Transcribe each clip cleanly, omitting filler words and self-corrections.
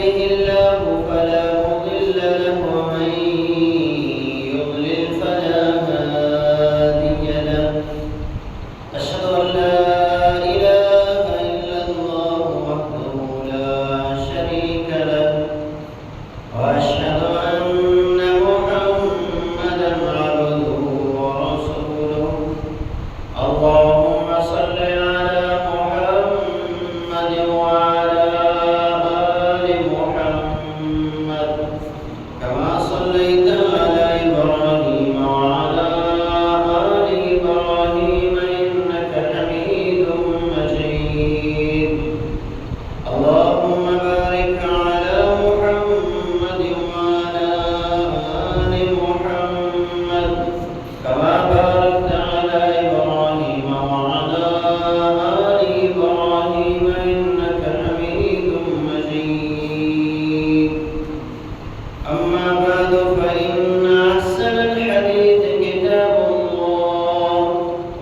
يهده الله فلا مضل له ومن يضلل فلا هادي له أشهد أن لا إله إلا الله وحده لا شريك له وأشهد أن محمدا عبده ورسوله اللهم صل على محمد وعلى آل محمد كما صليت على إبراهيم وعلى آل إبراهيم إنك حميد مجيد اللهم بارك على محمد وعلى آل محمد كما باركت على إبراهيم وعلى آل إبراهيم إنك حميد مجيد أما بعد فإن أحسن الحديث كتاب الله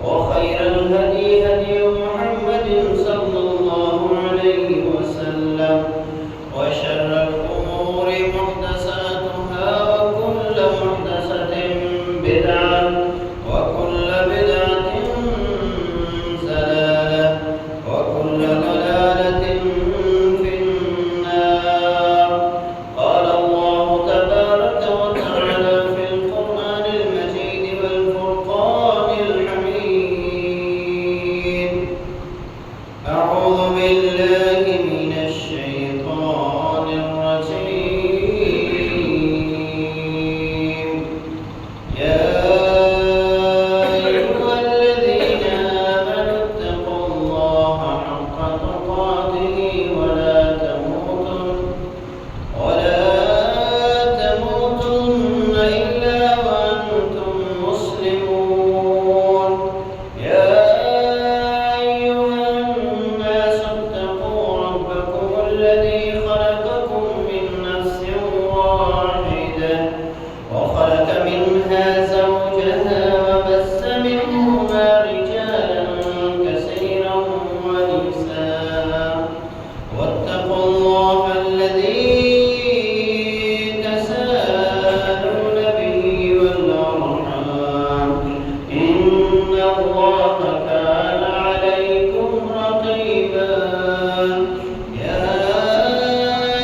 وخير الهدي هدي محمد صلى الله عليه وسلم وشر الأمور محدثاتها وكل محدثة بدعة وكل بدعة ضلالة وكل ضلالة في النار قال الله تبارك وتعالى في القرآن المجيد والفرقان الحميد أعوذ بالله من الشيطان الرجيم يا أيها الذين آمنوا اتقوا الله حق تقاته ولا تموتن إلا وأنتم مسلمون يا أيها الناس اتقوا ربكم الذي خلقكم من نفس واحدة وخلق منها زوجها وبث منهما رجالا كثيرا ونساء واتقوا الله الذي تساءلون به والأرحام إن الله كان عليكم رقيبا يا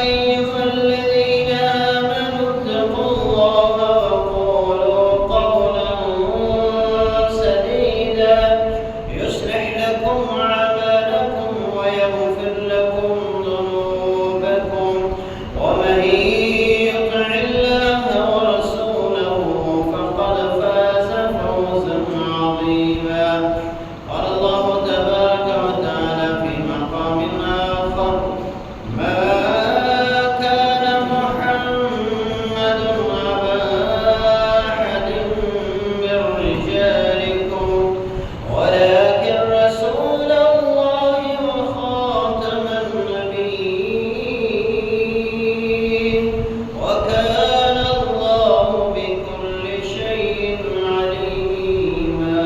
أيها الذين آمنوا اتقوا الله وقولوا قولا سديدا يصلح لكم أعمالكم ويغفر لكم ذنوبكم ومن يطع الله ورسوله فقد فاز فوزا عظيما قال الله تبارك وتعالى في مقام آخر ما كان محمد أبا أحد من رجالكم ولكن رسول الله وخاتم النبيين وكان الله بكل شيء عليما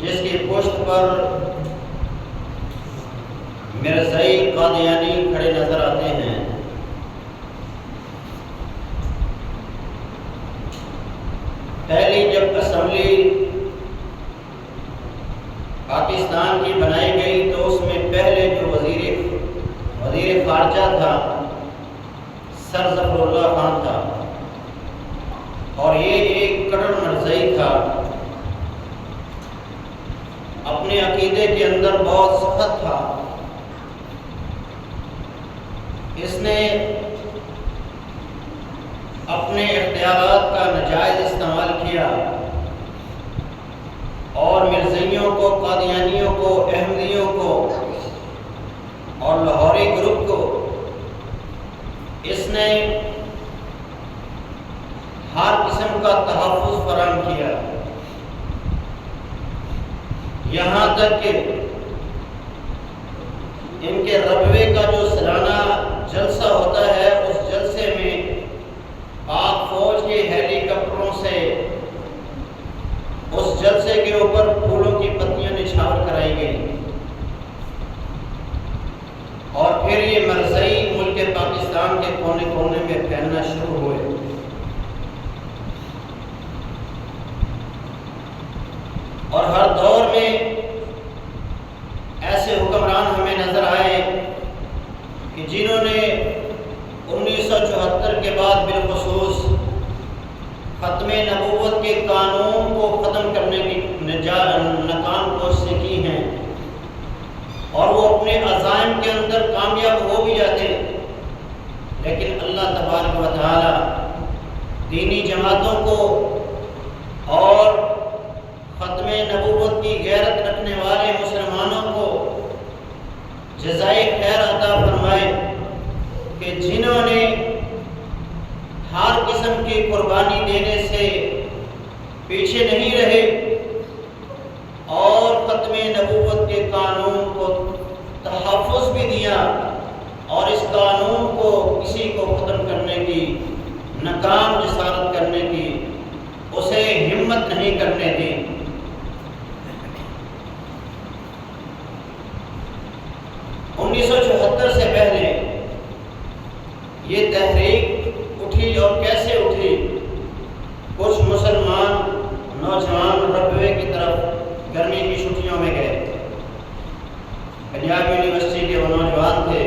جس کی پشت پر مرزائی قادیانی کھڑے نظر آتے ہیں۔ پہلی جب اسمبلی پاکستان کی بنائی گئی تو اس میں پہلے جو وزیر خارجہ تھا سر ظفر اللہ خان تھا، اور یہ ایک کٹر مرزائی تھا، اپنے عقیدے کے اندر بہت سخت تھا۔ اس نے اپنے اختیارات کا ناجائز استعمال کیا اور مرزائیوں کو، قادیانیوں کو، احمدیوں کو اور لاہوری گروپ کو اس نے ہر قسم کا تحفظ فراہم کیا، یہاں تک کہ ان کے ربوے کا جو سالانہ جلسہ ہوتا ہے اس جلسے میں پاک فوج کے ہیلی کاپٹروں سے اس جلسے کے اوپر پھولوں کی پتیاں نچھاور کرائی گئی، اور پھر یہ مرزائی ملک پاکستان کے کونے کونے میں پھیلنا شروع ہوئے۔ اور ہر دور میں ایسے حکمران ہمیں نظر آئے کہ جنہوں نے 1974 کے بعد بالخصوص ختم نبوت کے قانون کو ختم کرنے کی ناکام کوششیں کی ہیں، اور وہ اپنے عزائم کے اندر کامیاب ہو بھی جاتے، لیکن اللہ تبارک و تعالی دینی جماعتوں کو اور ختم نبوت کی غیرت رکھنے والے مسلمانوں کو جزائے خیر عطا فرمائے کہ جنہوں نے ہر قسم کی قربانی دینے سے پیچھے نہیں رہے اور ختم نبوت کے قانون کو تحفظ بھی دیا، اور اس قانون کو کسی کو ختم کرنے کی، ناکام جسارت کرنے کی اسے ہمت نہیں کرنے دی۔ 1974 سے پہلے یہ تحریک اٹھی، اور کیسے اٹھی؟ کچھ مسلمان نوجوان ربوے کی طرف گرمی کی چھٹیوں میں گئے، پنجاب یونیورسٹی کے وہ نوجوان تھے،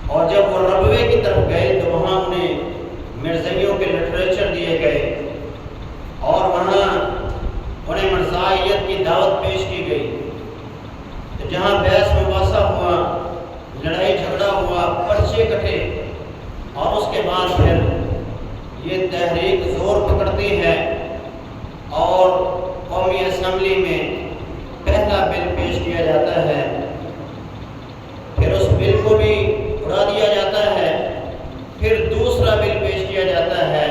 اور جب وہ ربوے کی طرف گئے تو وہاں انہیں مرزائیوں کے لٹریچر دیے گئے، اور وہاں انہیں مرزائیت کی دعوت پیش کی گئی۔ جہاں بحث مباحثہ ہوا، لڑائی جھگڑا ہوا، پرچے کٹے، اور اس کے بعد پھر یہ تحریک زور پکڑتی ہے اور قومی اسمبلی میں پہلا بل پیش کیا جاتا ہے، پھر اس بل کو بھی اڑا دیا جاتا ہے، پھر دوسرا بل پیش کیا جاتا ہے،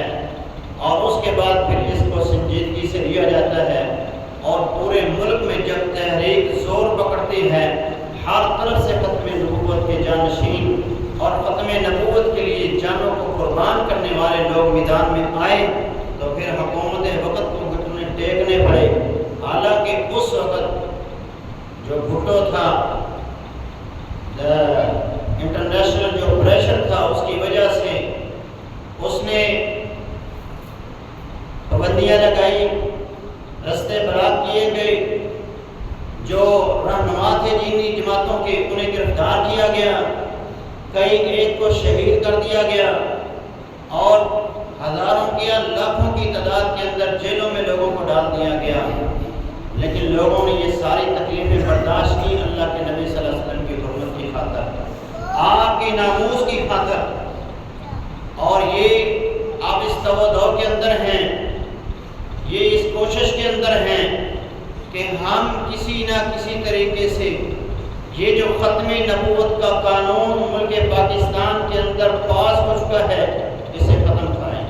اور اس کے بعد پھر اس کو سنجیدگی سے لیا جاتا ہے، اور پورے ملک میں جب تحریک زور پکڑتی ہے، ہر طرف سے ختم نبوت کے جانشین اور ختم نبوت کے لیے جانوں کو قربان کرنے والے لوگ میدان میں آئے، تو پھر حکومت وقت کو گھٹنے ٹیکنے پڑے۔ حالانکہ اس وقت جو بھٹو تھا، انٹرنیشنل جو پریشر تھا، اس کی وجہ سے اس نے پابندیاں لگائی، رستے بلاک کیے گئے، جو رہنما تھے دینی جماعتوں کے انہیں گرفتار کیا گیا، کئی ایک کو شہید کر دیا گیا، اور ہزاروں کیا لاکھوں کی تعداد کے اندر جیلوں میں لوگوں کو ڈال دیا گیا۔ لیکن لوگوں نے یہ ساری تکلیفیں برداشت کی اللہ کے نبی صلی اللہ علیہ وسلم کی حرمت کی خاطر، آپ کے ناموس کی خاطر، اور یہ آپ اس تودع کے اندر ہیں، یہ اس کوشش کے اندر ہیں کہ ہم کسی نہ کسی طریقے سے یہ جو ختم نبوت کا قانون ملک پاکستان کے اندر پاس ہو چکا ہے اسے ختم کرائیں۔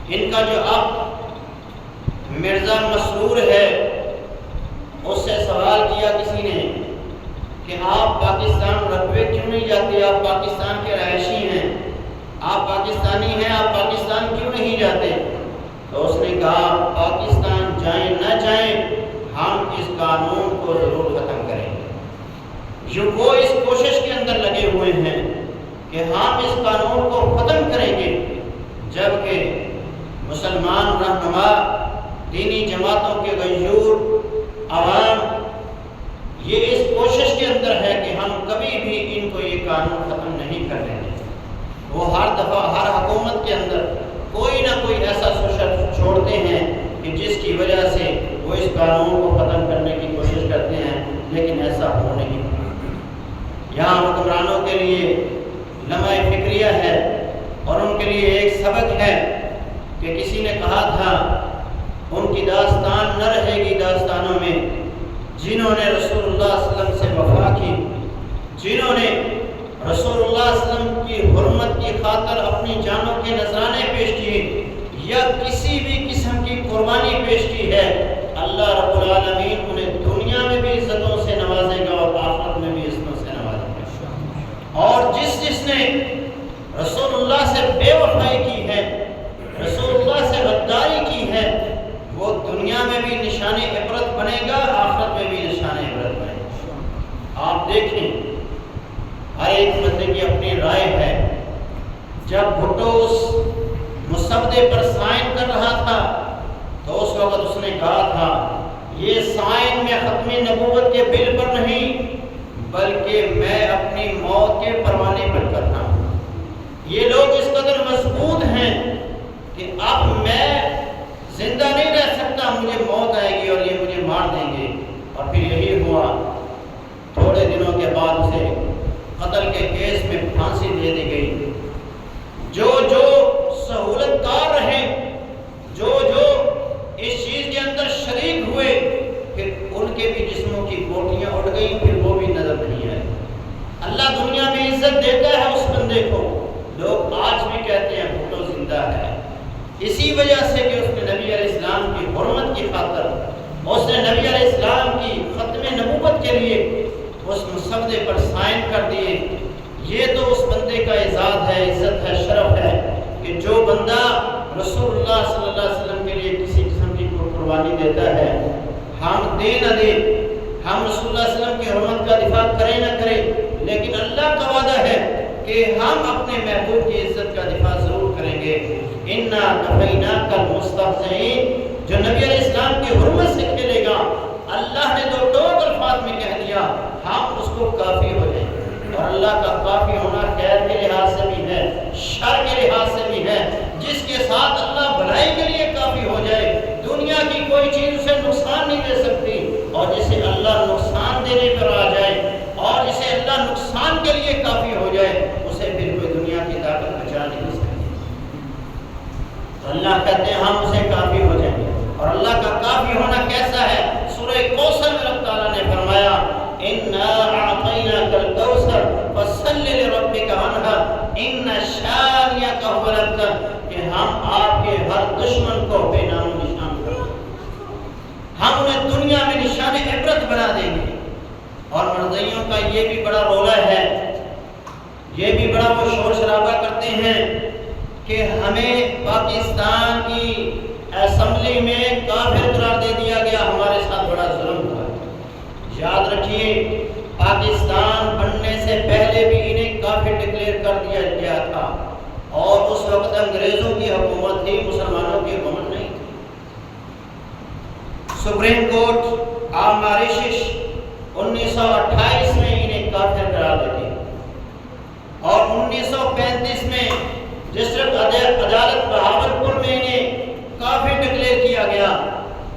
ان کا جو اب مرزا مسرور ہے، اس سے سوال کیا کسی نے کہ آپ پاکستان ربوے کیوں نہیں جاتے، آپ پاکستان کے رہائشی ہیں، آپ پاکستانی ہیں، آپ پاکستان کیوں نہیں جاتے؟ تو اس نے کہا پاکستان جائیں نہ جائیں ہم اس قانون کو ضرور ختم کریں گے۔ جو وہ اس کوشش کے اندر لگے ہوئے ہیں کہ ہم اس قانون کو ختم کریں گے، جبکہ مسلمان رہنما، دینی جماعتوں کے غیور عوام یہ اس کوشش کے اندر ہے کہ ہم کبھی بھی ان کو یہ قانون ختم نہیں کر دیں گے۔ وہ ہر دفعہ ہر حکومت کے اندر کوئی نہ کوئی ایسا سوشل چھوڑتے ہیں کہ جس کی وجہ سے وہ اس قانون کو ختم کرنے کی کوشش کرتے ہیں، لیکن ایسا ہو نہیں۔ یہاں حکمرانوں کے لیے لمحہ فکریہ ہے اور ان کے لیے ایک سبق ہے کہ کسی نے کہا تھا ان کی داستان نہ رہے گی داستانوں میں جنہوں نے رسول اللہ صلی اللہ علیہ وسلم سے وفا کی، جنہوں نے رسول اللہ صلی اللہ علیہ وسلم کی حرمت کی خاطر اپنی جانوں کے نذرانے پیش کیے یا کسی بھی قسم کی قربانی پیش کی ہے، اللہ رب العالمین انہیں دنیا میں بھی عزتوں سے نوازے گا اور آخرت میں بھی عزتوں سے نوازے گا۔ اور جس نے رسول اللہ سے بے وفائی کی ہے، رسول اللہ سے غداری کی ہے، وہ دنیا میں بھی نشان عبرت بنے گا، آخرت میں بھی نشان عبرت بنے گا۔ آپ دیکھیں ہر ایک بندے کی اپنی رائے ہے۔ جب بھٹو اس مسودے پر سائن کر رہا تھا تو اس وقت اس نے کہا تھا یہ سائن میں ختم نبوت کے بل پر نہیں بلکہ میں اپنی موت کے پروانے پر کر رہا ہوں۔ یہ لوگ اس قدر مضبوط ہیں کہ اب میں زندہ نہیں رہ سکتا، مجھے موت آئے گی اور یہ مجھے مار دیں گے۔ اور پھر یہی ہوا، تھوڑے دنوں کے بعد اسے قتل کے کیس میں پھانسی دے دی گئی۔ جو سہولت کار رہے، جو اس چیز کے اندر شریک ہوئے، پھر ان کے بھی جسموں کی بوٹیاں اڑ گئیں، پھر وہ بھی نظر نہیں آئے۔ اللہ دنیا میں عزت دیتا ہے اس بندے کو، لوگ آج بھی کہتے ہیں بھٹو زندہ ہے، اسی وجہ سے کہ اس نے نبی علیہ السلام کی حرمت کی خاطر، اس نے نبی علیہ السلام کی ختم نبوت کے لیے اس مسودے پر سائن کر دیے۔ یہ تو اس بندے کا اعزاز ہے، عزت ہے، شرف ہے کہ جو بندہ رسول اللہ صلی اللہ علیہ وسلم کے لیے کسی قسم کی قربانی دیتا ہے، ہم دے نہ دے، ہم رسول اللہ صلی اللہ علیہ وسلم کی حرمت کا دفاع کریں نہ کریں، لیکن اللہ کا وعدہ ہے کہ ہم اپنے محبوب کی عزت کا دفاع ضرور کریں گے۔ اِنَّا كَفَيْنَاكَ الْمُسْتَهْزِئِينَ، جو نبی علیہ السلام کی حرمت سے کھیلے گا، اللہ نے دو ٹوک الفاظ میں کہہ دیا، ہم اس کو کافی ہو جائیں گے۔ اور اللہ کا کافی ہونا خیر کے لحاظ سے بھی ہے، شر کے لحاظ سے بھی ہے۔ جس کے ساتھ اللہ بھلائی کے لیے کافی ہو جائے، دنیا کی کوئی چیز اسے نقصان نہیں دے سکتی، اور جسے اللہ نقصان دینے پر آ جائے اور جسے اللہ نقصان کے لیے کافی ہو جائے، اسے پھر کوئی دنیا کی طاقت بچا نہیں سکتی۔ اللہ کہتے ہیں ہم اسے کافی ہو جائیں گے۔ اور اللہ کا کافی ہونا کیسا ہے؟ سورہ کوثر میں اللہ تعالیٰ نے فرمایا اِنَّا أَعْطَيْنَاكَ الْكَوْثَرَ فَصَلِّ لِرَبِّكَ وَانْحَرْ إِنَّ شَانِئَكَ هُوَ الْأَبْتَرُ، کہ ہم آپ کے ہر دشمن کو بے نام و نشان کر دیں گے، ہم انہیں دنیا میں نشان عبرت بنا دیں گے۔ اور مرضیوں کا یہ بھی بڑا رولہ ہے، یہ بھی بڑا وہ شور شرابہ کرتے ہیں کہ ہمیں پاکستان کی اسمبلی میں کافر قرار دے دیا گیا، ہمارے ساتھ بڑا ظلم ہوا۔ یاد رکھیے پاکستان بننے سے پہلے بھی انہیں کافر ڈکلیئر کر دیا گیا تھا، اور اس وقت انگریزوں کی حکومت تھی، مسلمانوں کی حکومت نہیں تھی۔ سپریم کورٹ آف ماریشس 1928 میں انہیں کافر قرار دے دیا، اور 1935 میں ڈسٹرکٹ عدالت بہاولپور میں انہیں کافر ڈکلیئر کیا گیا۔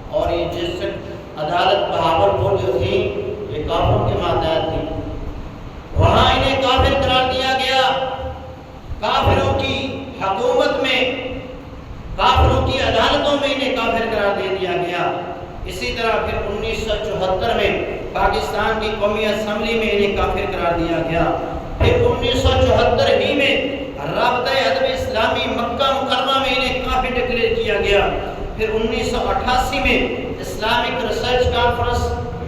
اور یہ ڈسٹرکٹ عدالت بہاولپور جو تھی یہ کافروں کے ماتحت تھی، وہاں انہیں کافر قرار دیا گیا۔ کافروں کی حکومت میں، کافروں کی عدالتوں میں انہیں کافر قرار دے دیا گیا۔ اسی طرح پھر 1974 میں پاکستان کی قومی اسمبلی میں انہیں کافر قرار دیا گیا۔ پھر 1974 ہی میں رابطہ ادب اسلامی مکہ مکرمہ میں انہیں کافر ڈکلیئر کیا گیا۔ پھر 1988 میں اسلامک ریسرچ کانفرنس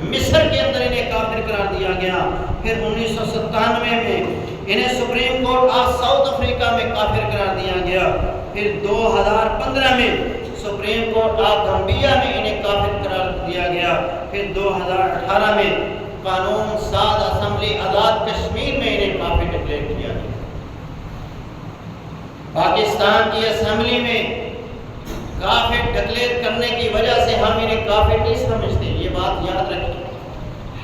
مصر کے اندر انہیں کافر قرار دیا گیا۔ پھر 1997 میں انہیں supreme court of South Africa میں کافر قرار دیا گیا۔ پھر 2015 میں سپریم کورٹ آف گمبیا میں انہیں کافر قرار دیا گیا۔ پھر 2018 میں قانون ساز اسمبلی آزاد کشمیر میں انہیں کافر ڈکلیئر کیا گیا۔ پاکستان کی اسمبلی میں کافر ڈکلیئر کرنے کی وجہ سے ہم انہیں کافر نہیں سمجھتے، یہ بات یاد رکھیں۔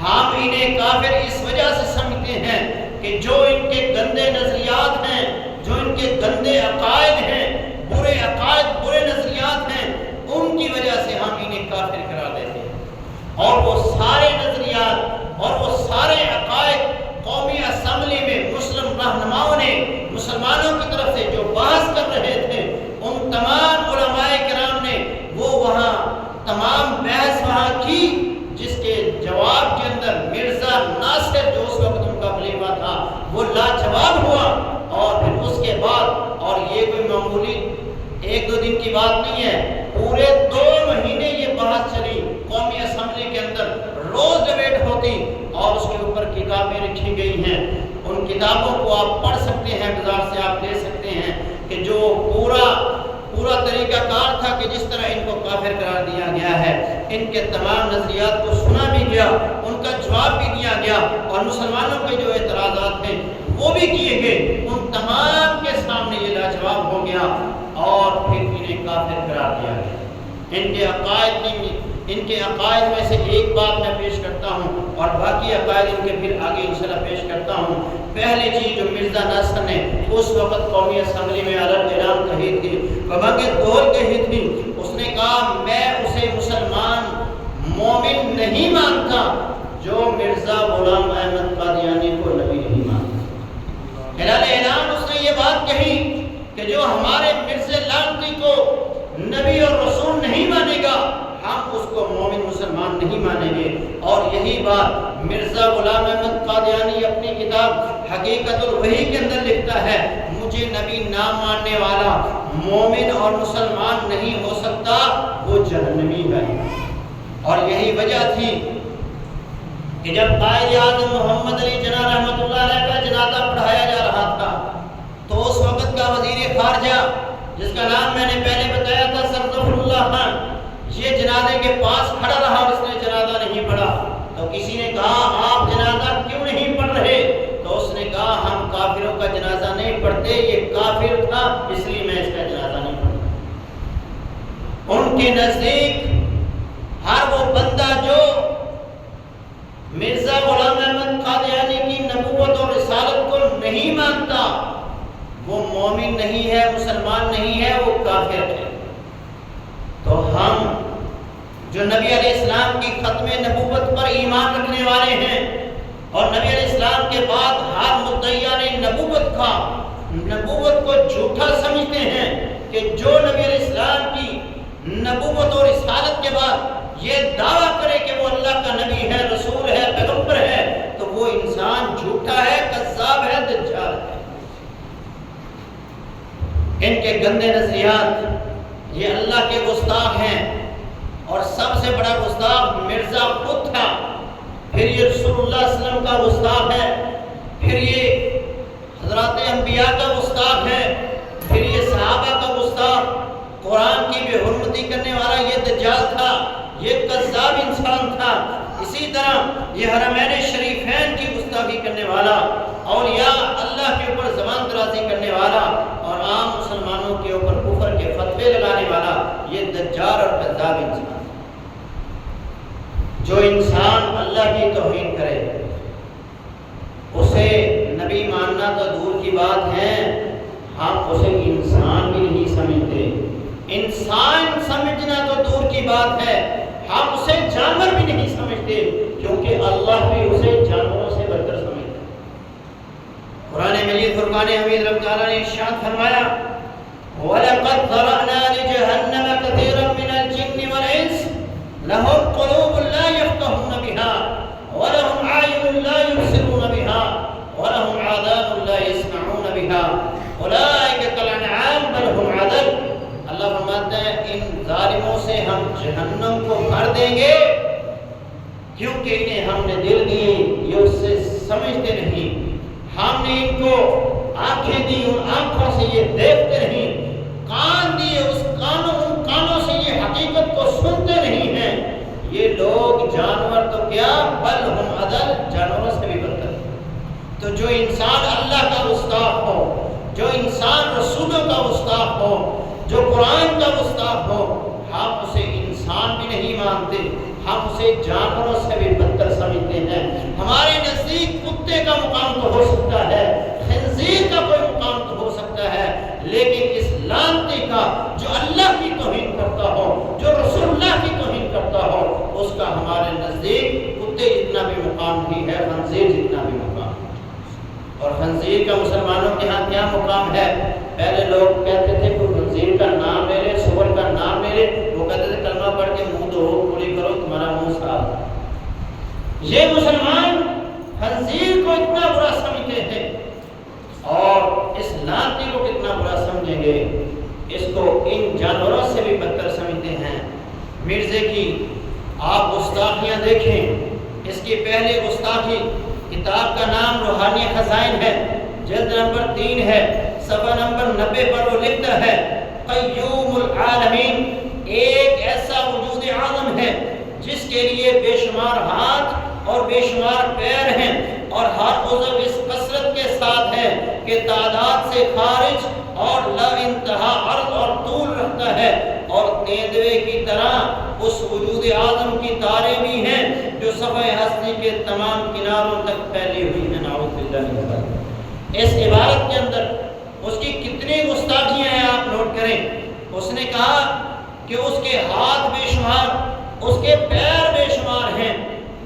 ہم انہیں کافر اس وجہ سے سمجھتے ہیں کہ جو ان کے گندے نظریات ہیں، جو ان کے گندے عقائد ہیں، برے عقائد، برے نظریات ہیں، ان کی وجہ سے ہم انہیں کافر قرار دیتے ہیں۔ اور وہ سارے نظریات اور وہ سارے عقائد قومی اسمبلی میں مسلم رہنماؤں نے مسلمانوں کی طرف سے جو بحث کر رہے تھے، ان تمام علماء کرام نے وہ وہاں تمام بحث وہاں کی، جس کے جواب کے اندر مرزا ناصر جو اس وقت ان کا خلیفہ تھا وہ لاجواب ہوا۔ اور پھر اس کے بعد، اور یہ کوئی معمولی 1-2 دن کی بات نہیں ہے، پورے 2 مہینے یہ بحث چلی قومی اسمبلی کے اندر، روز ڈیبیٹ ہوتی اور اس کے اوپر کتابیں لکھی گئی ہیں۔ ان کتابوں کو آپ پڑھ سکتے ہیں، بازار سے آپ لے سکتے ہیں، کہ جو پورا طریقہ کار تھا کہ جس طرح ان کو کافر قرار دیا گیا ہے، ان کے تمام نظریات کو سنا بھی گیا، ان کا جواب بھی دیا گیا، اور مسلمانوں کے جو اعتراضات ہیں وہ بھی کیے گئے، ان تمام کے سامنے یہ لاجواب ہو گیا اور پھر انہیں کافر قرار دیا گیا۔ ان کے عقائد میں سے ایک بات میں پیش کرتا ہوں اور باقی عقائد ان کے پھر آگے انشاءاللہ پیش کرتا ہوں۔ پہلی چیز جو مرزا ناصر نے اس وقت قومی اسمبلی میں اعلان کہی تھی، ببنگ دول کہی تھی، اس نے کہا میں اسے مسلمان مومن نہیں مانتا جو مرزا غلام احمد قادیانی کو نبی نہیں مانتا۔ خلال اعلان اس نے یہ بات کہی کہ جو ہمارے مرزا لعنتی کو نبی اور رسول نہیں مانے گا، ہم اس کو مومن مسلمان نہیں مانیں گے۔ اور یہی بات مرزا غلام احمد قادیانی اپنی کتاب حقیقت الوحی کے اندر لکھتا ہے، مجھے نبی نہ ماننے والا مومن اور مسلمان نہیں ہو سکتا، وہ جہنمی ہے۔ اور یہی وجہ تھی کہ جب قائد اعظم محمد علی جناح رحمۃ اللہ علیہ کا جنازہ پڑھایا جا رہا تھا تو اس وقت کا وزیر خارجہ، جس کا نام میں نے پہلے بتایا تھا، سر ظفر اللہ خان، یہ جنازے کے پاس کھڑا رہا اور اس نے جنازہ نہیں پڑھا۔ تو کسی نے کہا آپ جنازہ کیوں نہیں پڑھ رہے؟ تو اس نے کہا ہم کافروں کا جنازہ نہیں پڑھتے، یہ کافر تھا اس لیے میں اس کا جنازہ نہیں پڑھتا۔ ان کے نزدیک ہر وہ بندہ جو مرزا غلام احمد قادیانی کی نبوت اور رسالت کو نہیں مانتا، وہ مومن نہیں ہے، مسلمان نہیں ہے، وہ کافر ہے۔ تو ہم جو نبی علیہ السلام کی ختم نبوت پر ایمان رکھنے والے ہیں اور نبی علیہ السلام کے بعد ہر مدعیان نبوت کو جھوٹا سمجھتے ہیں کہ جو نبی علیہ السلام کی نبوت اور رسالت کے بعد یہ دعویٰ کرے کہ وہ اللہ کا نبی ہے، رسول ہے، پیغمبر ہے، تو وہ انسان جھوٹا ہے، کذاب ہے، دجال ہے۔ ان کے گندے نظریات، یہ اللہ کے گستاخ ہیں، اور سب سے بڑا گستاخ مرزا خود تھا، پھر یہ رسول اللہ صلی اللہ علیہ وسلم کا گستاخ ہے، پھر یہ حضرات انبیاء کا گستاخ ہے، پھر یہ صحابہ کا گستاخ، قرآن کی بے حرمتی کرنے والا یہ دجال تھا، یہ کذاب انسان تھا۔ اسی طرح یہ حرمین شریفین کی گستاخی کرنے والا، اولیاء اللہ کے اوپر زبان درازی کرنے والا اور عام مسلمانوں کے اوپر کفر کے فتوے لگانے والا یہ دجال اور کذاب انسان۔ جو انسان اللہ کی توہین کرے اسے نبی ماننا تو دور کی بات ہے، ہم اسے انسان بھی نہیں سمجھتے۔ انسان سمجھنا تو دور کی بات ہے، ہم اسے جانور بھی نہیں سمجھتے، کیونکہ اللہ بھی اسے جانوروں سے بدتر سمجھتا ہے۔ قرآن مجید فرقان حمید رب تعالیٰ نے ارشاد فرمایا وَلَقَدْ ذَرَأْنَا لِجَهَنَّمَ كَثِيرًا مِنَ الْجِنِّ وَالْإِنسِ لَهُمْ قُلُوبٌ لَا يَفْقَهُونَ بِهَا وَلَهُمْ أَعْيُنٌ لَا يُبْصِرُونَ بِهَا وَلَهُمْ آذَانٌ لَا يَسْمَعُونَ بِهَا أُولَٰئِكَ كَالْأَنْعَامِ بَلْ هُمْ أَضَلُّ۔ اللہ فرماتے ہیں ان ظالموں سے ہم جہنم کو بھر دیں گے کیونکہ انہیں ہم نے دل دیے، یہ اس سے سمجھتے نہیں، ہم نے ان کو آنکھیں دی، ان آنکھوں سے یہ دیکھتے نہیں، کان دیے، ان کانوں سے یہ حقیقت کو سنتے نہیں ہیں۔ یہ لوگ لوگ جانور تو کیا بل ہم اضل، جانوروں سے بھی بدتر۔ تو جو انسان اللہ کا گستاخ ہو، جو انسان رسولوں کا گستاخ ہو، جو قرآن کا گستاخ ہو، ہم اسے انسان بھی نہیں مانتے، ہم اسے جانوروں سے بھی بدتر سمجھتے ہیں۔ ہمارے نزدیک کتے کا مقام تو ہو سکتا ہے، خنزیر کا کوئی مقام تو ہو سکتا ہے، لیکن اس لعنتی کا جو اللہ کی توہین کرتا ہو، جو رسول اللہ کی توہین کرتا ہو، اس کا ہمارے نزدیک کتے جتنا بھی مقام نہیں ہے، خنزیر جتنا بھی مقام ہے۔ اور خنزیر کا مسلمانوں کے ہاں کیا مقام ہے؟ پہلے لوگ کہتے تھے کوئی خنزیر کا نام لے لے، سور کا نام لے لے، وہ کہتے تھے کلمہ پڑھ کے منہ دھو، کلی کرو، تمہارا منہ صاف۔ یہ مسلمان خنزیر کو اتنا برا سمجھتے ہیں، اور اس لعنتی کو کتنا برا سمجھیں گے، اس کو ان جانوروں سے بھی بدتر سمجھتے ہیں۔ مرزے کی آپ گستاخیاں دیکھیں، اس کی پہلی گستاخی، کتاب کا نام روحانی خزائن ہے، جلد نمبر 3 ہے، صفحہ نمبر 90 پر وہ لکھتا ہے قیوم العالمین، ایک ایسا وجود اعظم ہے جس کے لیے بے شمار ہاتھ اور بے شمار پیر ہیں، اور ہر عضو اس کثرت کے ساتھ ہے کہ تعداد سے خارج اور لا انتہا عرض اور طول رکھتا ہے، اور تیندوے کی طرح اس وجود اعظم کی تاریں بھی ہیں جو صفحہ ہستی کے تمام کناروں تک پھیلی ہوئی ہیں۔ نعوذ باللہ من ذالک۔ اس عبارت کے اندر اس کی کتنی گستاخیاں ہیں آپ نوٹ کریں۔ اس نے کہا کہ اس کے ہاتھ بے شمار، اس کے پیر بے شمار ہیں،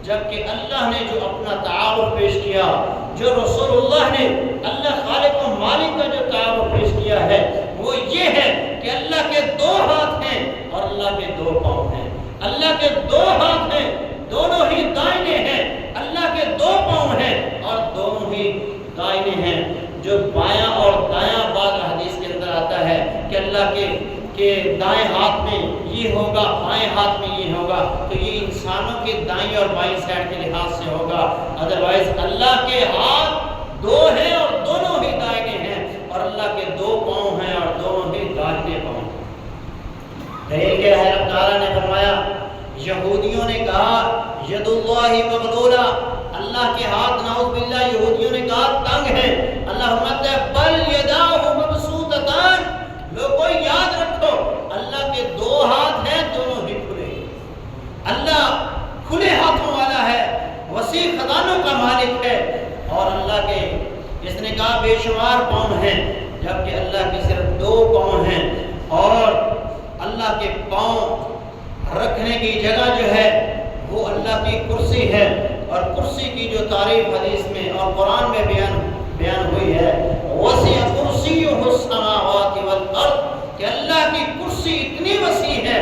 جبکہ اللہ نے جو اپنا تعارف پیش کیا، جو رسول اللہ نے اللہ خالق و مالک کا جو تعارف پیش کیا ہے، وہ یہ ہے کہ اللہ کے 2 ہاتھ ہیں اور اللہ کے 2 پاؤں ہیں۔ اللہ کے 2 ہاتھ ہیں، دونوں ہی دائنے ہیں، اللہ کے 2 پاؤں ہیں اور دونوں ہی دائنے ہیں۔ جو بایاں اور دایاں بعض حدیث کے اندر آتا ہے کہ اللہ کے دائیں ہاتھ میں یہ ہوگا، بائیں ہاتھ میں یہ ہوگا، تو یہ انسانوں کے دائیں اور بائیں سائڈ کے لحاظ سے ہوگا، ادروائز اللہ کے ہاتھ 2 ہیں اور دونوں ہی دائنے ہیں، اور اللہ کے 2 پاؤں ہیں اور دونوں ہی دائنے پاؤں ہیں۔ دلیل کیا ہے؟ رب تعالیٰ نے فرمایا، یہودیوں نے کہا ید اللہ مغلولہ، اللہ کے ہاتھ نعوذ باللہ یہودیوں نے کہا تنگ ہیں۔ اللہ فرماتا ہے بل یداہ مبسوطتان، لوگوں یاد رکھو اللہ کے 2 ہاتھ ہیں، دونوں ہی کھلے۔ اللہ کھلے ہاتھوں والا ہے، وسیع خزانوں کا مالک ہے، اور اللہ کے اس نے کہا بے شمار پاؤں ہیں، جبکہ اللہ کے صرف 2 پاؤں ہیں، اور اللہ کے پاؤں رکھنے کی جگہ جو ہے وہ اللہ کی کرسی ہے، اور کرسی کی جو تعریف حدیث میں اور قرآن میں بیان ہوئی ہے، وسیع کرسیہ السماوات والارض، کہ اللہ کی کرسی اتنی وسیع ہے،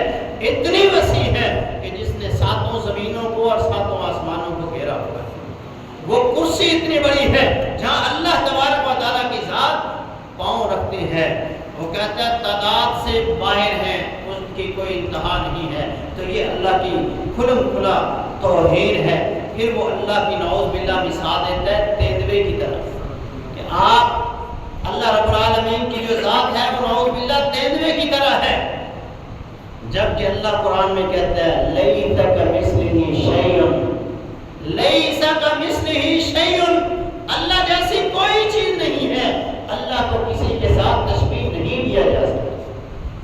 اتنی وسیع ہے کہ جس نے 7 زمینوں کو اور 7 آسمانوں کو گھیرا ہوا ہے۔ وہ کرسی اتنی بڑی ہے جہاں اللہ تبارک و تعالیٰ کی ذات پاؤں رکھتے ہیں، وہ کہتا ہے تعداد سے باہر ہے، اس کی کوئی انتہا نہیں ہے۔ تو یہ اللہ کی کھلم کھلا توہین ہے۔ پھر وہ اللہ کی نعوذ باللہ مثال دیتا ہے تیندوے کی طرف، کہ آپ اللہ رب العالمین کی جو ذات ہے وہ نعوذ باللہ تیندوے کی طرح ہے، جبکہ اللہ قرآن میں کہتا ہے لیس کمثلہ شیء، لیس کمثلہ شیء، اللہ جیسی کوئی چیز نہیں ہے، اللہ کو کسی کے ساتھ تشبیہ نہیں دیا جا سکتا۔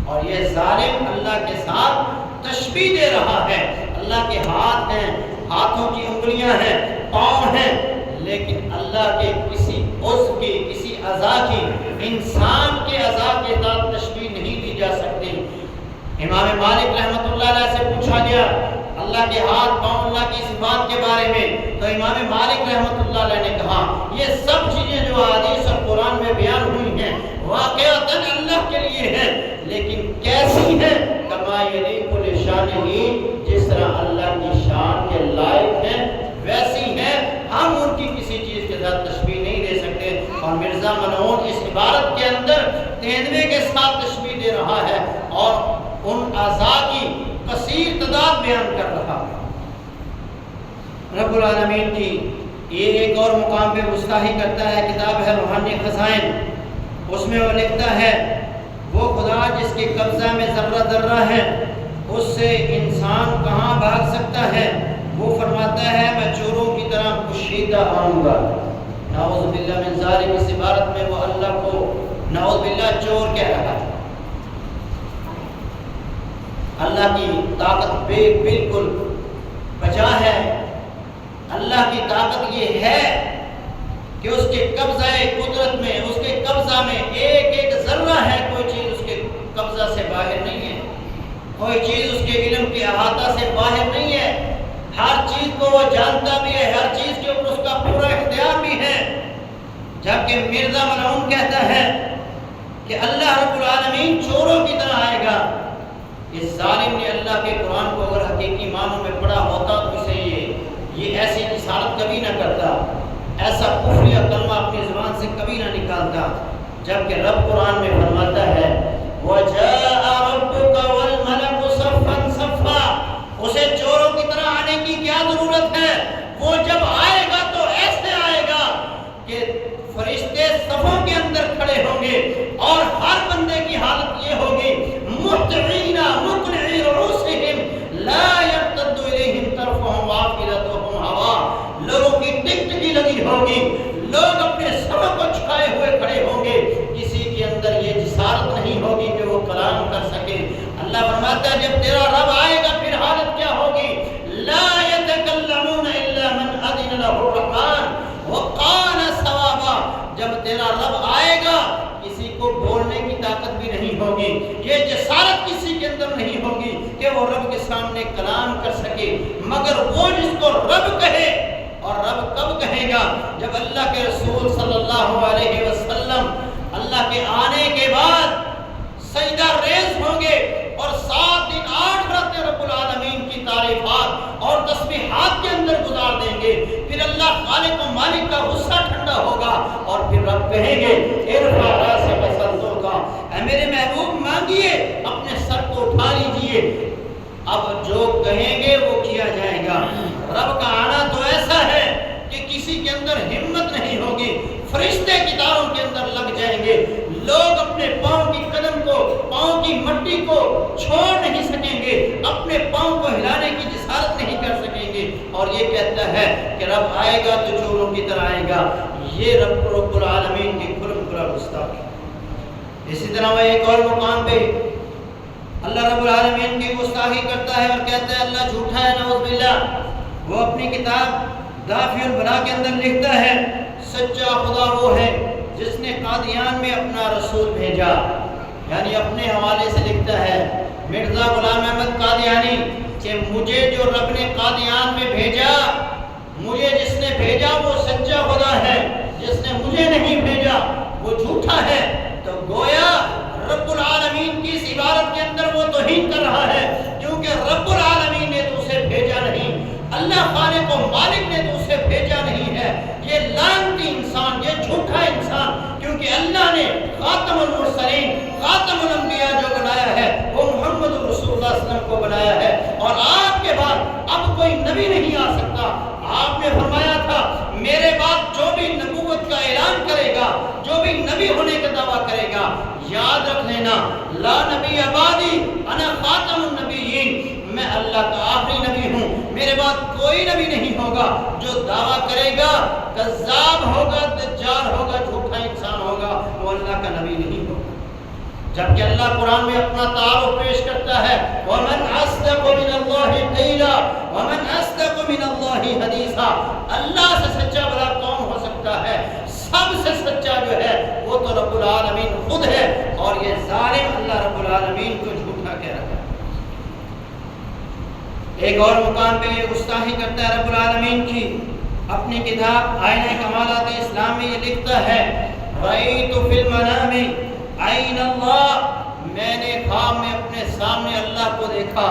اور یہ ظالم اللہ کے ساتھ تشبیہ دے رہا ہے۔ اللہ کے ہاتھ ہیں، ہاتھوں کی انگلیاں ہیں، پاؤں ہیں، لیکن اللہ کے کسی عضو کی، کسی اعضاء کی، انسان کے اعضاء کے ساتھ تشبیہ نہیں دی جا سکتی۔ امام مالک رحمۃ اللہ علیہ سے پوچھا گیا اللہ کے ہاتھ پاؤں، اللہ کی صفات کے بارے میں، تو امام مالک رحمۃ اللہ علیہ نے کہا یہ سب چیزیں جو حدیث اور قرآن میں بیان ہوئی ہیں واقعتاً اللہ کے لیے ہیں، لیکن کیسی ہیں؟ کما یلیق بشانہ، جس طرح اللہ کی شان کے لائق ہیں ویسی ہیں، ہم ان کی کسی چیز کے ساتھ تشبیہ نہیں دے سکتے۔ اور مرزا منعون اس عبارت کے اندر تیندوے کے ساتھ تشبیہ دے رہا ہے اور ان اعضاء کی کثیر تعداد بیان کر رہا ہے۔ رب العالمین کی یہ ایک اور مقام پہ گستاخی کرتا ہے، کتاب ہے روحانی خزائن، اس میں وہ لکھتا ہے وہ خدا جس کے قبضہ میں ذرہ ذرہ ہے، اس سے انسان کہاں بھاگ سکتا ہے؟ سیدھا آؤں گا. نعوذ باللہ من ذالک. اس عبارت میں وہ اللہ کو نعوذ باللہ چور کہہ رہا ہے. اللہ کی طاقت بالکل بجا ہے. اللہ کی طاقت یہ ہے کہ اس کے قبضہ قدرت میں، اس کے قبضہ میں ایک ایک ذرہ ہے. کوئی چیز اس کے قبضہ سے باہر نہیں ہے. کوئی چیز اس کے علم کے احاطہ سے باہر نہیں ہے. ہر چیز کو وہ جانتا بھی ہے. ہر چیز کے اوپر اس کا پورا اختیار بھی ہے. جبکہ مرزا ملعون کہتا ہے کہ اللہ رب العالمین چوروں کی طرح آئے گا. اس ظالم نے اللہ کے قرآن کو اگر حقیقی معنوں میں پڑھا ہوتا تو اسے یہ ایسی جسارت کبھی نہ کرتا، ایسا کفر یا کلمہ اپنی زبان سے کبھی نہ نکالتا. جبکہ رب قرآن میں فرماتا ہے وَجَاءَ رَبُّكَ وَالْمَلَكُ صَفًّا صَفًّا. اسے چوروں کی طرح آنے کی کیا ضرورت ہے؟ وہ جب آئے گا تو ایسے آئے گا کہ فرشتے صفوں کے اندر کھڑے ہوں گے اور ہر بندے کی حالت یہ ہوگی مُهْطِعِينَ مُقْنِعِي رُءُوسِهِمْ لَا يَرْتَدُّ إِلَيْهِمْ طَرْفُهُمْ وَأَفْئِدَتُهُمْ هَوَاءٌ. لوگوں کی ٹکٹکی لگی ہوگی، لوگ اپنے سروں کو جھکائے ہوئے کھڑے ہوں گے. کسی کے اندر یہ جسارت نہیں ہوگی کہ وہ کلام کر سکے. اللہ فرماتا ہے جب تیرا رب آئے گا پھر حالت کیا ہوگی؟ لا يتكلمون الا من اذن له الرحمن وقال صوابا. جب تیرا رب آئے گا کسی کو بولنے کی طاقت بھی نہیں ہوگی. یہ جسارت کسی کے اندر نہیں ہوگی کہ وہ رب کے سامنے کلام کر سکے، مگر وہ جس کو رب کہے. اور رب کب کہے گا؟ جب اللہ کے رسول صلی اللہ علیہ وسلم اللہ کے آنے کے بعد سجدہ ریز ہوں گے اور 7 دن 8 راتیں رب العالمین کی تعریفات اور تسبیحات کے اندر گزار دیں گے. پھر اللہ خالق و مالک کا غصہ ٹھنڈا ہوگا اور پھر رب کہیں گے ارفع راسک صدقہ کا، اے میرے محبوب مانگیے، اپنے سر کو اٹھا لیجئے. اب جو کہیں گے وہ کیا جائے گا. رب کا آنا تو ایسا ہے کہ کسی کے اندر ہمت نہیں ہوگی. فرشتے کتاروں کے اندر لگ جائیں گے. لوگ اپنے پاؤں کی قدم کو، پاؤں کی مٹی کو چھوڑ نہیں سکیں گے، اپنے پاؤں کو ہلانے کی جسارت نہیں کر سکیں گے. اور یہ کہتا ہے کہ رب آئے گا تو چوروں کی طرح آئے گا. یہ رب العالمین کی کھلم کھلا گستاخی. اسی طرح وہ ایک اور مقام پہ اللہ رب العالمین کی گستاخی کرتا ہے اور کہتا ہے اللہ جھوٹا ہے نعوذ باللہ. وہ اپنی کتاب دافع البلاء کے اندر لکھتا ہے سچا خدا وہ ہے جس نے قادیان میں اپنا رسول بھیجا. یعنی اپنے حوالے سے لکھتا ہے مرزا غلام احمد قادیانی کہ مجھے جو رب نے قادیان میں بھیجا، مجھے جس نے بھیجا وہ سچا خدا ہے، جس نے مجھے نہیں بھیجا وہ جھوٹا ہے. تو گویا رب العالمین کی اس عبارت کے اندر وہ توہین کر رہا ہے، کیونکہ رب العالمین نے تو اسے بھیجا نہیں، اللہ خالق و مالک نے تو اسے بھیجا نہیں ہے. یہ لعنتی انسان، یہ جھوٹا انسان، کیونکہ اللہ نے خاتم المرسلین، خاتم الانبیاء جو بنایا ہے وہ محمد رسول اللہ صلی اللہ علیہ وسلم کو بنایا ہے. اور آپ کے بعد اب کوئی نبی نہیں آ سکتا. آپ نے فرمایا تھا میرے بعد جو بھی نبوت کا اعلان کرے گا، جو بھی نبی ہونے کا دعویٰ کرے گا، یاد رکھ لینا لا نبی آبادی انا خاتم النبیین، میں اللہ کا آخری نبی ہوں، میرے بعد کوئی نبی نہیں ہوگا. جو دعویٰ کرے گا کذاب ہوگا، دجال ہوگا، جھوٹا انسان ہوگا، وہ اللہ کا نبی نہیں ہوگا. جبکہ اللہ قرآن میں اپنا تعارف پیش کرتا ہے وَمَنْ أَصْدَقُ مِنَ اللَّهِ قِيلًا وَمَنْ أَصْدَقُ مِنَ اللَّهِ حَدِيثًا. اللہ سے سچا بھلا کون ہو سکتا ہے؟ سب سے سچا جو ہے وہ تو رب العالمین خود ہے. اور یہ ظالم اللہ رب العالمین کو جھوٹا کہہ رہا ہے. ایک اور مقام پہ یہ گستاخی کرتا ہے رب العالمین کی. اپنی کتاب آئینہ کمالات اسلام میں یہ لکھتا ہے رَأَيْتُ فِي الْمَنَامِ عَيْنَ اللَّهِ، میں نے خواب میں اپنے سامنے اللہ کو دیکھا.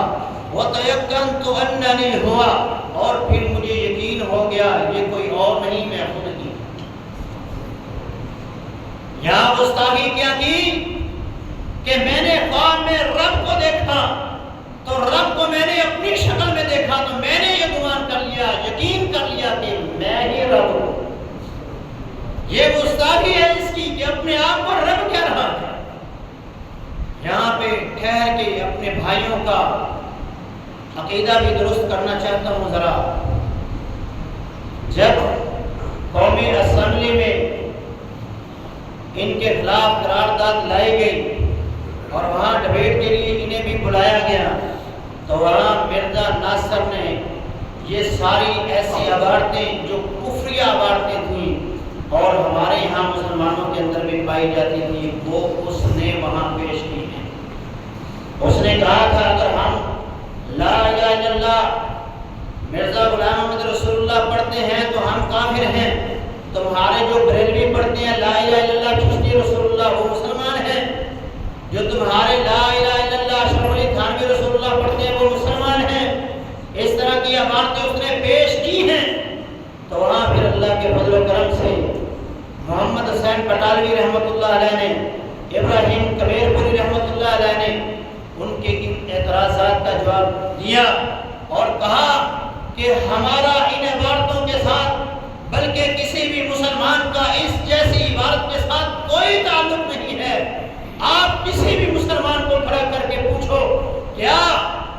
وَتَيَقَّنْتُ أَنَّنِي هُوَ، اور پھر مجھے یقین ہو گیا یہ کوئی اور نہیں، میں خود ہی. یہاں گستاخی کیا کی کہ میں نے خواب میں رب کو دیکھا تو رب کو میں نے اپنی شکل میں دیکھا تو میں نے یہ گمان کر لیا، یقین کر لیا کہ میں ہی رب ہوں. یہ گستاخی ہے اس کی کہ اپنے آپ کو رب کہہ رہا ہے. یہاں پہ ٹھہر کے اپنے بھائیوں کا عقیدہ بھی درست کرنا چاہتا ہوں. ذرا جب کے خلاف قرارداد لائی گئی اور وہاں ڈبیٹ کے لیے انہیں بھی بلایا گیا، تو وہاں مرزا ناصر نے یہ ساری ایسی عبارتیں جو کفریہ عبارتیں تھیں اور ہمارے یہاں مسلمانوں کے اندر بھی پائی جاتی تھی، وہ اس نے وہاں پیش کی ہیں۔ اس نے کہا تھا اگر ہم لا الہ الا اللہ مرزا غلام احمد رسول اللہ پڑھتے ہیں تو ہم کافر ہیں، تمہارے جو بریلوی پڑھتے ہیں لا الہ الا اللہ چشتی رسول اللہ وہ مسلمان ہیں، جو تمہارے لا الہ الا اللہ اشرف علی تھانوی رسول اللہ پڑھتے ہیں وہ مسلمان ہیں۔ اس طرح کی عبارتیں اس نے پیش کی ہیں۔ تو وہاں پھر اللہ کے فضل و کرم سے محمد حسین پٹالوی رحمۃ اللہ علیہ نے، ابراہیم کبیر پوری رحمۃ اللہ علیہ نے ان کے ان اعتراضات کا جواب دیا اور کہا کہ ہمارا ان عبارتوں کے ساتھ بلکہ کسی بھی مسلمان کا اس جیسی عبارت کے ساتھ کوئی تعلق نہیں ہے۔ آپ کسی بھی مسلمان کو کھڑا کر کے پوچھو کیا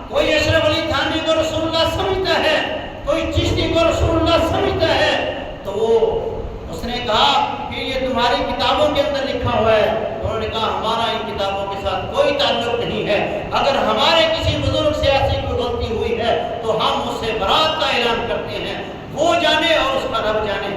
کوئی اشرف علی تھانوی کو رسول اللہ سمجھتا ہے، کوئی چشتی کو رسول اللہ سمجھتا ہے؟ تو اس نے کہا کہ یہ تمہاری کتابوں کے اندر لکھا ہوا ہے۔ انہوں نے کہا ہمارا ان کتابوں کے ساتھ کوئی تعلق نہیں ہے، اگر ہمارے کسی بزرگ سیاسی کو غلطی ہوئی ہے تو ہم اس سے برات کا اعلان کرتے ہیں، وہ جانے اور اس کا رب جانے۔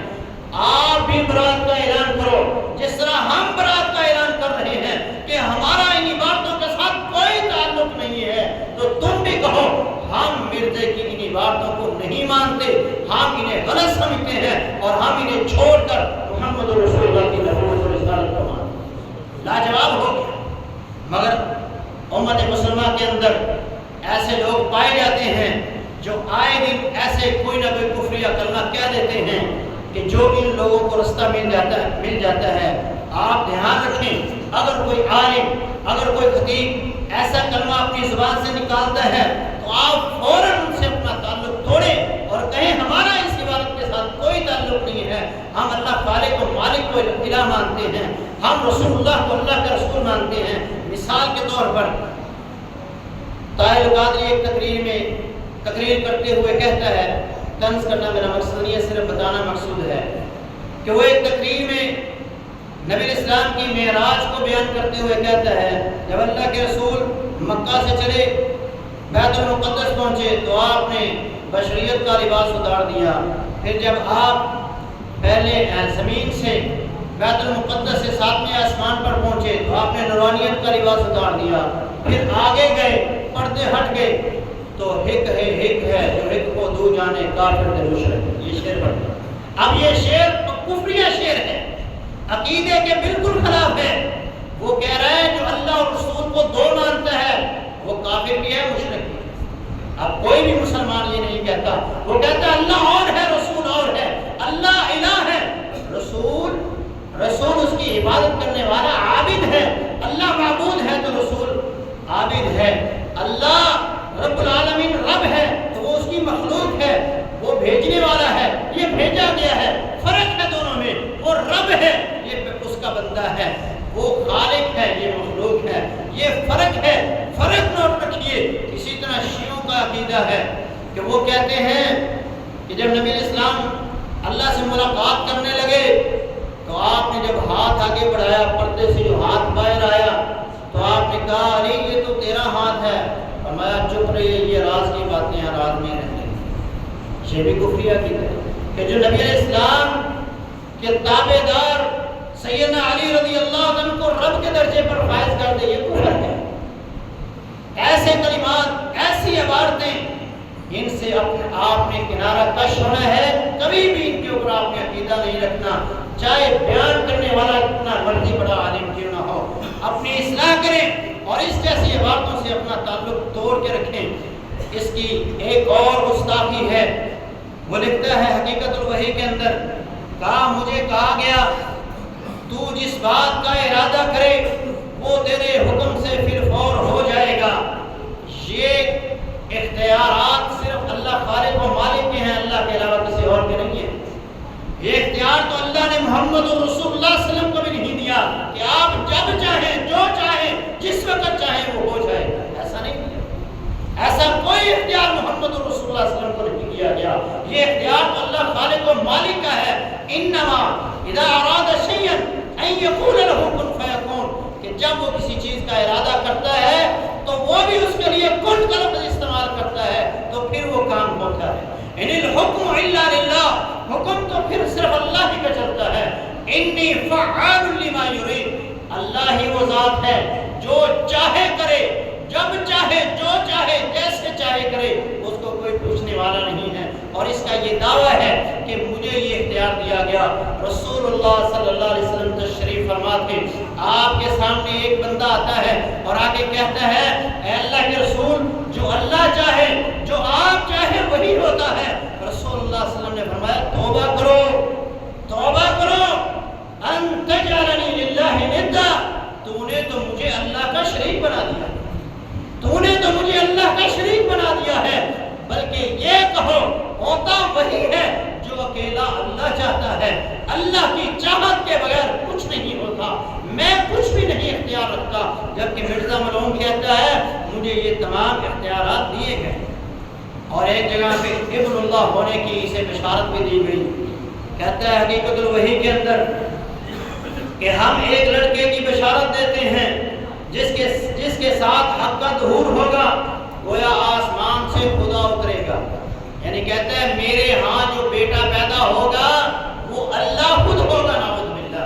آپ بھی برات کا اعلان کرو جس طرح ہم برات کا اعلان کر رہے ہیں کہ ہمارا ان عبارتوں کے ساتھ کوئی تعلق نہیں ہے، تو تم بھی کہو ہم مرزے کی ان عبارتوں کو نہیں مانتے، ہم انہیں غلط سمجھتے ہیں اور ہم انہیں چھوڑ کر محمد رسول اللہ کی نبوت اور رسالت کو مانتے ہیں۔ لاجواب ہو گیا۔ مگر امت مسلمہ کے اندر ایسے لوگ پائے جاتے ہیں جو آئے دن ایسے کوئی نہ کوئی کفریہ کلمہ کہہ دیتے ہیں کہ جو ان لوگوں کو رستہ مل جاتا ہے۔ آپ دھیان رکھیں، اگر کوئی عالم، اگر کوئی خطیب ایسا کلمہ اپنی زبان سے نکالتا ہے تو آپ فوراً ان سے اپنا تعلق توڑیں اور کہیں ہمارا اس عبارت کے ساتھ کوئی تعلق نہیں ہے، ہم اللہ خالق و مالک کو الہ مانتے ہیں، ہم رسول اللہ کو اللہ کا رسول مانتے ہیں۔ مثال کے طور پر طاہر القادری ایک تقریر کرتے ہوئے کہتا ہے، طنز کرنا میرا مقصد نہیں ہے، صرف بتانا مقصود ہے کہ وہ ایک تقریر میں نبی اسلام کی معراج کو بیان کرتے ہوئے کہتا ہے جب اللہ کے رسول مکہ سے چلے بیت المقدس پہنچے تو آپ نے بشریت کا لباس اتار دیا، پھر جب آپ پہلے زمین سے بیت المقدس سے 7ویں آسمان پر پہنچے تو آپ نے نورانیت کا لباس اتار دیا، پھر آگے گئے پردے ہٹ گئے تو ہک ہے جو ہک کو دو جانے کافر دے مشرک۔ یہ شعر پڑھتا، اب یہ شعر کفریہ شعر ہے، عقیدے کے بالکل خلاف ہے۔ وہ کہہ رہا ہے جو اللہ اور رسول کو دو مانتا ہے وہ کافر بھی ہے، مشرک بھی ہے۔ اب کوئی بھی مسلمان یہ نہیں کہتا، وہ کہتا ہے اللہ اور ہے رسول اور ہے، اللہ الہ ہے، رسول اس کی عبادت کرنے والا عابد ہے، اللہ معبود ہے تو رسول عابد ہے، اللہ رب العالمین رب ہے تو وہ اس کی مخلوق ہے، وہ بھیجنے والا ہے، یہ بھیجا گیا ہے، فرق ہے دونوں میں، وہ رب ہے یہ اس کا بندہ ہے، وہ خالق ہے یہ مخلوق ہے، یہ فرق ہے، فرق نوٹ رکھیے۔ اسی طرح شیعوں کا عقیدہ ہے کہ وہ کہتے ہیں کہ جب نبی اسلام اللہ سے ملاقات کرنے لگے تو آپ نے جب ہاتھ آگے بڑھایا، پردے سے جو ہاتھ باہر آیا تو آپ نے کہا علی یہ تو تیرا ہاتھ ہے، فرمایا چپ رہیے، یہ راز کی باتیں ہیں، راز میں رہنے۔ یہ بھی کفریہ کی ہے کہ جو نبی علیہ السلام کے تابع دار سیدنا علی رضی اللہ عنہ کو رب کے درجے پر فائز کر دے، یہ کفر ہے۔ ایسے کلمات، ایسی عبارتیں، ان سے اپنے آپ نے کنارہ کش ہونا ہے، کبھی بھی ان کے اوپر آپ نے عقیدہ نہیں رکھنا، چاہے بیان کرنے والا کتنا مرضی بڑا عالم کیوں نہ ہو، اپنی اصلاح کریں اور اس جیسی عبارتوں سے اپنا تعلق توڑ کے رکھیں۔ اس کی ایک اور گستاخی ہے، وہ لکھتا ہے حقیقت الوحی کے اندر، کہا مجھے کہا گیا تو جس بات کا ارادہ کرے وہ تیرے حکم سے پھر فور ہو جائے گا۔ یہ اختیارات صرف اللہ خالق و مالک کے ہیں، اللہ کے علاوہ کسی اور کے نہیں ہیں۔ یہ اختیار تو اللہ نے محمد رسول اللہ صلی اللہ علیہ وسلم کو بھی نہیں دیا کہ آپ جب چاہیں، جو چاہیں، جس وقت چاہیں وہ ہو جائے گا، ایسا نہیں دیا۔ ایسا کوئی اختیار محمد رسول اللہ صلی اللہ علیہ وسلم کو نہیں دیا گیا۔ یہ اختیار تو اللہ خالق و مالک کا ہے۔ انما اذا اراد شيئا ان يقول له كن جب وہ کسی چیز کا ارادہ کرتا ہے تو وہ بھی اس کے لیے کن کا لفظ استعمال کرتا ہے تو پھر وہ کام ہوتا ہے۔ ان الحکم الا للہ، حکم تو پھر صرف اللہ ہی کا چلتا ہے۔ انی فعال لما یرید، اللہ ہی وہ ذات ہے جو چاہے کرے، جب چاہے، جو چاہے، جیسے چاہے کرے، اس کو کوئی پوچھنے والا نہیں ہے۔ اور اس کا یہ دعویٰ ہے کہ مجھے یہ اختیار دیا گیا۔ رسول اللہ صلی اللہ علیہ وسلم تشریف فرما تھے، آپ کے سامنے ایک بندہ آتا ہے اور آگے کہتا ہے اے اللہ کے رسول، جو اللہ چاہے، جو آپ چاہے وہی ہوتا ہے۔ رسول اللہ صلی اللہ علیہ وسلم نے فرمایا توبہ کرو، توبہ کرو، ان تجعلنی للہ ندا، تو نے تو مجھے اللہ کا شریک بنا دیا، تو نے تو مجھے اللہ کا شریک بنا دیا ہے۔ بلکہ یہ کہو ہوتا وہی ہے جو اکیلا اللہ چاہتا ہے، اللہ کی چاہت کے بغیر کچھ نہیں ہوتا، میں کچھ بھی نہیں اختیار رکھتا۔ جبکہ مرزا ملعون کہتا ہے مجھے یہ تمام اختیارات دیے گئے۔ اور ایک جگہ پہ ابن اللہ ہونے کی اسے بشارت بھی دی گئی۔ کہتا ہے حقیقت الوحی کے اندر کہ ہم ایک لڑکے کی بشارت دیتے ہیں جس کے ساتھ حق کا ظہور ہوگا، گویا آسمان سے خدا اترے گا، یعنی کہتا ہے میرے ہاں جو بیٹا پیدا ہوگا وہ اللہ خود ہوگا، نعوذ باللہ۔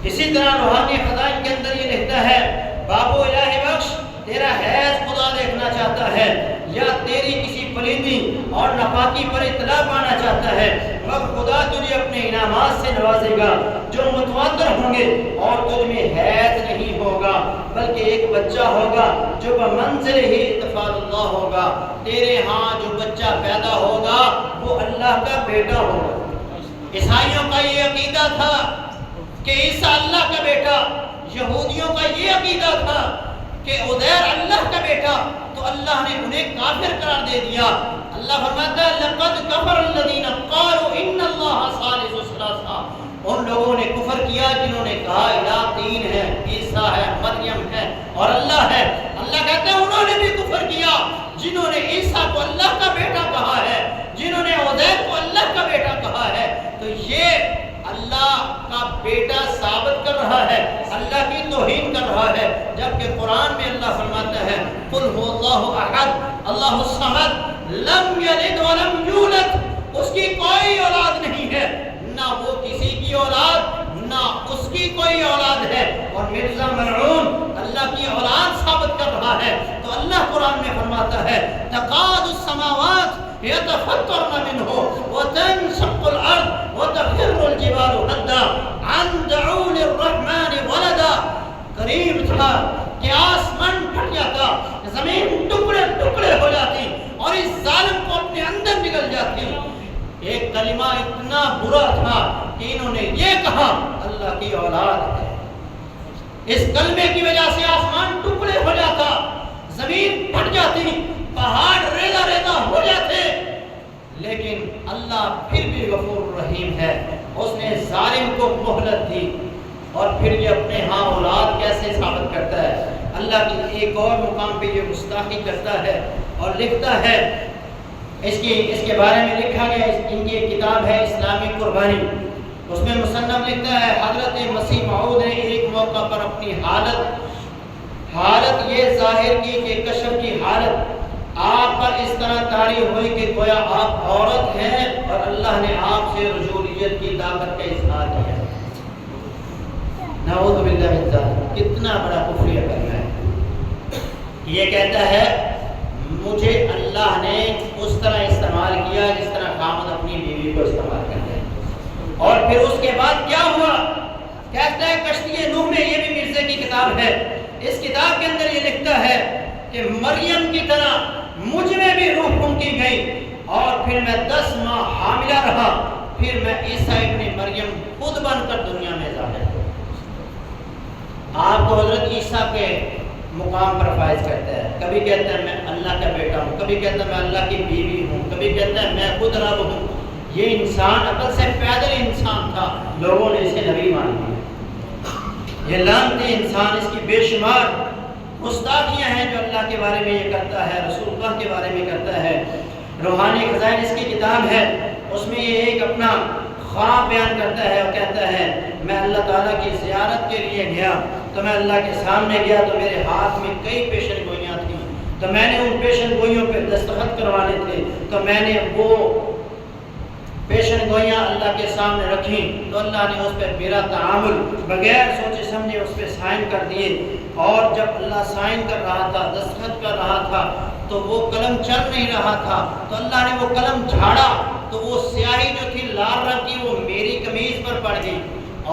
اسی طرح روحانی خزائن کے اندر یہ لکھتا ہے بابو الہی بخش، تیرا حیض خدا دیکھنا چاہتا ہے یا تیری کسی پلیدی اور ناپاکی پر اطلاع پانا چاہتا ہے، مگر خدا تجھے اپنے انعامات سے نوازے گا جو متواتر ہوں گے، اور تجھ میں حیض نہیں ہوگا بلکہ ایک بچہ ہوگا جو بمنزل ہی اطفال اللہ ہوگا۔ تیرے ہاں جو بچہ پیدا ہوگا وہ اللہ کا بیٹا ہوگا۔ عیسائیوں کا یہ عقیدہ تھا کہ عیسیٰ اللہ کا بیٹا، یہودیوں کا یہ عقیدہ تھا کہ عزیر اللہ کا بیٹا، تو اللہ نے انہیں کافر قرار دے دیا۔ اللہ فرماتا ہے لقد کفر الذین قالوا ان اللہ ثالث ثلاثہ، ان لوگوں نے کفر کیا جنہوں نے کہا الہ تین ہے، عیسیٰ ہے، مریم ہے اور اللہ ہے۔ اللہ کہتے ہیں انہوں نے بھی کفر کیا جنہوں نے عیسیٰ کو اللہ کا بیٹا کہا ہے، جنہوں نے عزیر کو اللہ کا بیٹا کہا ہے۔ تو یہ اللہ کا بیٹا ثابت کر رہا ہے، اللہ کی توہین کر رہا ہے، جبکہ قرآن میں اللہ فرماتا ہے قل هو اللہ احد اللہ الصمد لم یلد ولم یولد، اس کی کوئی اولاد نہیں ہے، نہ وہ کسی کی اولاد، نہ اس کی کوئی اولاد ہے۔ اور مرزا ملعون اللہ کی اولاد ثابت کر رہا ہے، تو اللہ قرآن میں فرماتا ہے تقاد السماوات يتفطرن منه وتنشق الارض وتخر الجبال هدا ان دعوا للرحمن ولدا، قریب تھا کہ آسمان پھٹ جاتا، زمین ٹکڑے ٹکڑے ہو جاتی اور اس ظالم کو اپنے اندر نگل جاتی۔ ایک کلمہ اتنا برا تھا کہ انہوں نے یہ کہا اللہ کی اولاد ہے، اس کلمے کی وجہ سے آسمان ٹکڑے ہو جاتا، زمین پھٹ جاتی، پہاڑ ریزہ ریزہ ہو جاتے، لیکن اللہ پھر بھی غفور رحیم ہے، اس نے ظالم کو مہلت دی۔ اور پھر یہ اپنے ہاں اولاد کیسے ثابت کرتا ہے؟ اللہ کی ایک اور مقام پہ یہ گستاخی کرتا ہے اور لکھتا ہے، اس کے بارے میں لکھا گیا، ان کی ایک کتاب ہے اسلامی قربانی، اس میں مصنف لکھتا ہے حضرت مسیح موعود نے ایک موقع پر اپنی حالت یہ ظاہر کی کہ کشف کی حالت آپ پر اس طرح طاری ہوئی کہ گویا آپ عورت ہیں اور اللہ نے آپ سے رجولیت کی طاقت کا اظہار کیا۔ نعوذ باللہ من ذالک، کتنا بڑا کفریہ کرنا ہے۔ یہ کہتا ہے مجھے اللہ نے اس طرح استعمال کیا جس طرح خامد اپنی بیوی کو استعمال کرتا ہے۔ اور پھر اس کے بعد کیا ہوا؟ کہتا ہے کشتی نوح میں، یہ بھی مرزے کی کتاب ہے، اس کتاب کے اندر یہ لکھتا ہے کہ مریم کی طرح مجھ میں بھی روح پھونکی گئی اور پھر میں 10 ماہ حاملہ رہا، پھر میں عیسیٰ ابن مریم خود بن کر دنیا میں ظاہر ہوا۔ آپ کو حضرت عیسیٰ کے مقام پر فائز کرتا ہے، کبھی کہتا ہے میں اللہ کا بیٹا ہوں، کبھی کہتا ہے میں اللہ کی بیوی ہوں، کبھی کہتا ہے میں خود رب ہوں۔ یہ انسان عقل سے پیدل انسان تھا، لوگوں نے اسے نبی مان لیا۔ یہ لعنتی انسان، اس کی بے شمار گستاخیاں ہیں جو اللہ کے بارے میں یہ کرتا ہے، رسول اللہ کے بارے میں کرتا ہے۔ روحانی خزائن اس کی کتاب ہے، اس میں یہ ایک اپنا خواب بیان کرتا ہے اور کہتا ہے میں اللہ تعالیٰ کی زیارت کے لیے گیا تو میں اللہ کے سامنے گیا تو میرے ہاتھ میں کئی پیشن گوئیاں تھیں، تو میں نے ان پیشن گوئیوں پہ دستخط کروانے تھے، تو میں نے وہ پیشن گوئیاں اللہ کے سامنے رکھیں تو اللہ نے اس پہ میرا تعامل بغیر سوچے سمجھے اس پہ سائن کر دیے، اور جب اللہ سائن کر رہا تھا، دستخط کر رہا تھا، تو وہ قلم چل نہیں رہا تھا، تو اللہ نے وہ قلم جھاڑا تو وہ سیاہی جو تھی لال رنگ کی وہ میری قمیض پر پڑ گئی،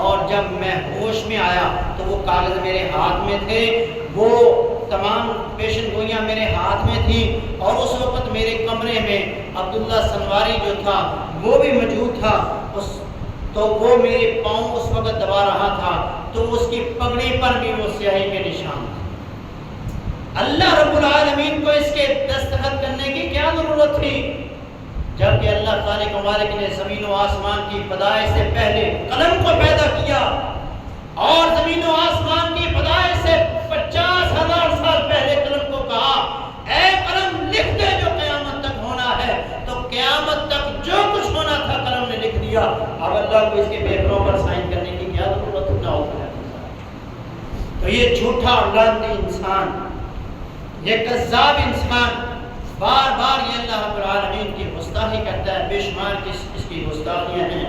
اور جب میں ہوش میں آیا تو وہ کاغذ میرے ہاتھ میں تھے، وہ تمام پیشن گوئیاں میرے ہاتھ میں تھیں، اور اس وقت میرے کمرے میں عبداللہ سنواری جو تھا وہ بھی موجود تھا، تو وہ میرے پاؤں اس وقت دبا رہا تھا، تو اس کی پگڑی پر بھی وہ سیاہی کے نشان تھے۔ اللہ رب العالمین کو اس کے دستخط کرنے کی کیا ضرورت تھی، جبکہ اللہ خالق و مالک نے زمین و آسمان کی پیدائش سے پہلے قلم کو پیدا کیا، اور زمین و آسمان کی پیدائش سے 50,000 سال پہلے قلم کو کہا اے قلم لکھ دے جو قیامت تک ہونا ہے، تو قیامت تک جو کچھ ہونا تھا قلم نے لکھ دیا۔ اب اللہ کو اس کے پیپروں پر سائن کرنے کی کیا ضرورت نہ ہوتا ہے؟ تو یہ جھوٹا اور لعنتی انسان، یہ کذاب انسان بار بار یہ اللہ رب العالمین کی گستاخی کرتا ہے، بے شمار اس کی گستاخیاں ہیں۔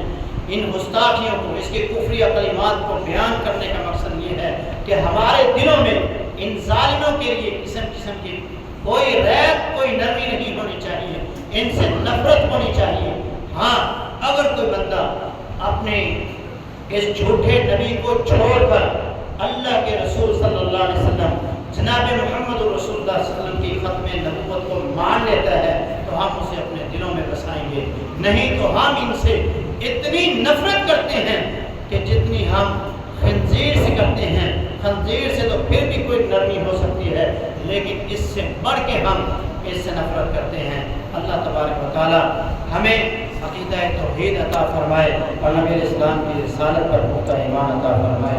ان گستاخیوں کو، اس کے کفری کلمات کو بیان کرنے کا مقصد یہ ہے کہ ہمارے دلوں میں ان ظالموں کے لیے قسم قسم کی کوئی ریت، کوئی نرمی نہیں ہونی چاہیے، ان سے نفرت ہونی چاہیے۔ ہاں، اگر کوئی بندہ اپنے اس جھوٹے نبی کو چھوڑ کر اللہ کے رسول صلی اللہ علیہ وسلم، جناب محمد رسول اللہ صلی اللہ علیہ وسلم کی ختم نبوت کو مان لیتا ہے تو ہم اسے اپنے دلوں میں بسائیں گے، نہیں تو ہم ان سے اتنی نفرت کرتے ہیں کہ جتنی ہم خنزیر سے کرتے ہیں۔ خنزیر سے تو پھر بھی کوئی نرمی ہو سکتی ہے، لیکن اس سے بڑھ کے ہم اس سے نفرت کرتے ہیں۔ اللہ تبارک و تعالی ہمیں عقیدہ توحید عطا فرمائے اور نبی اسلام کی رسالت پر پختہ ایمان عطا فرمائے۔